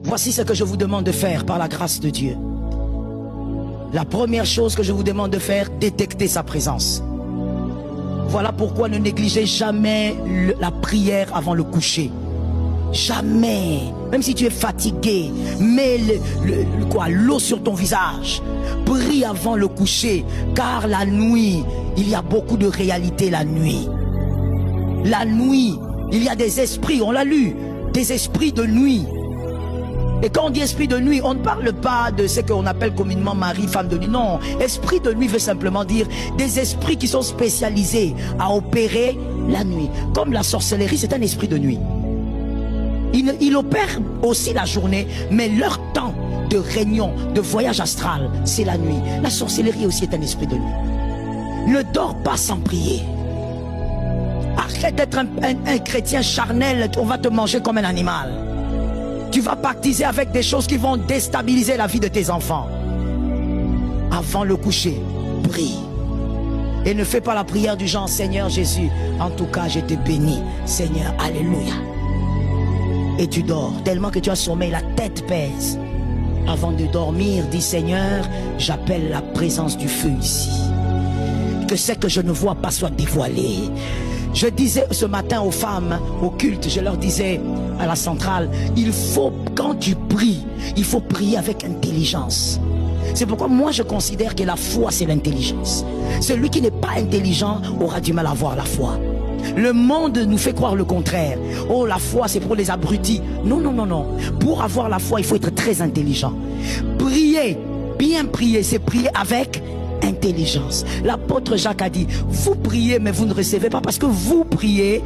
Voici ce que je vous demande de faire par la grâce de Dieu. La première chose que je vous demande de faire, détecter sa présence. Voilà pourquoi ne négligez jamais la prière avant le coucher. Jamais. Même si tu es fatigué, mets l'eau sur ton visage. Prie avant le coucher, car la nuit, il y a beaucoup de réalité la nuit. La nuit, il y a des esprits, on l'a lu, des esprits de nuit. Et quand on dit esprit de nuit, on ne parle pas de ce qu'on appelle communément mari, femme de nuit. Non, esprit de nuit veut simplement dire des esprits qui sont spécialisés à opérer la nuit. Comme la sorcellerie, c'est un esprit de nuit. Ils opèrent aussi la journée, mais leur temps de réunion, de voyage astral, c'est la nuit. La sorcellerie aussi est un esprit de nuit. Ne dors pas sans prier. Arrête d'être un chrétien charnel, on va te manger comme un animal. Tu vas pactiser avec des choses qui vont déstabiliser la vie de tes enfants. Avant le coucher, prie. Et ne fais pas la prière du genre, Seigneur Jésus, en tout cas je te bénis. Seigneur, alléluia. Et tu dors, tellement que tu as sommeil, la tête pèse. Avant de dormir, dis Seigneur, j'appelle la présence du feu ici. Que ce que je ne vois pas soit dévoilé. Je disais ce matin aux femmes, au culte, je leur disais à la centrale, il faut, quand tu pries, il faut prier avec intelligence. C'est pourquoi moi je considère que la foi c'est l'intelligence. Celui qui n'est pas intelligent aura du mal à avoir la foi. Le monde nous fait croire le contraire. Oh, la foi c'est pour les abrutis. Non, non, non, non. Pour avoir la foi, il faut être très intelligent. Prier, bien prier, c'est prier avec intelligence. L'apôtre Jacques a dit, vous priez mais vous ne recevez pas parce que vous priez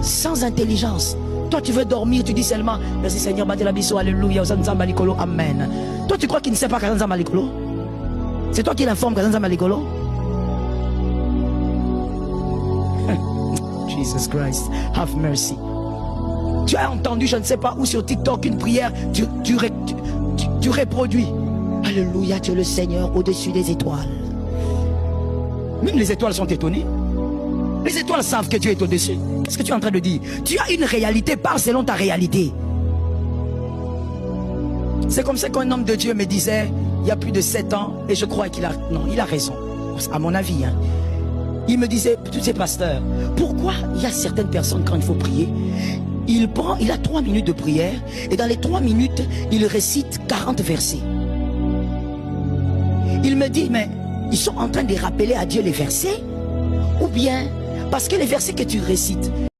sans intelligence. Toi tu veux dormir, tu dis seulement merci Seigneur, alléluia, amen. Toi tu crois qu'il ne sait pas Kazanza Malikolo? C'est toi qui l'informe Kazanza Malikolo? Jesus Christ, have mercy. Tu as entendu, je ne sais pas où sur TikTok, une prière, tu reproduis. Alléluia, tu es le Seigneur au-dessus des étoiles. Même les étoiles sont étonnées. Les étoiles savent que Dieu est au-dessus. Qu'est-ce que tu es en train de dire? Tu as une réalité, parle selon ta réalité. C'est comme ça qu'un homme de Dieu me disait, il y a plus de 7 ans, et je crois qu'il a... Non, il a raison, à mon avis. Hein. Il me disait, tous ces pasteurs, pourquoi il y a certaines personnes, quand il faut prier, il a 3 minutes de prière, et dans les 3 minutes, il récite 40 versets. Il me dit, mais ils sont en train de rappeler à Dieu les versets? Ou bien, parce que les versets que tu récites,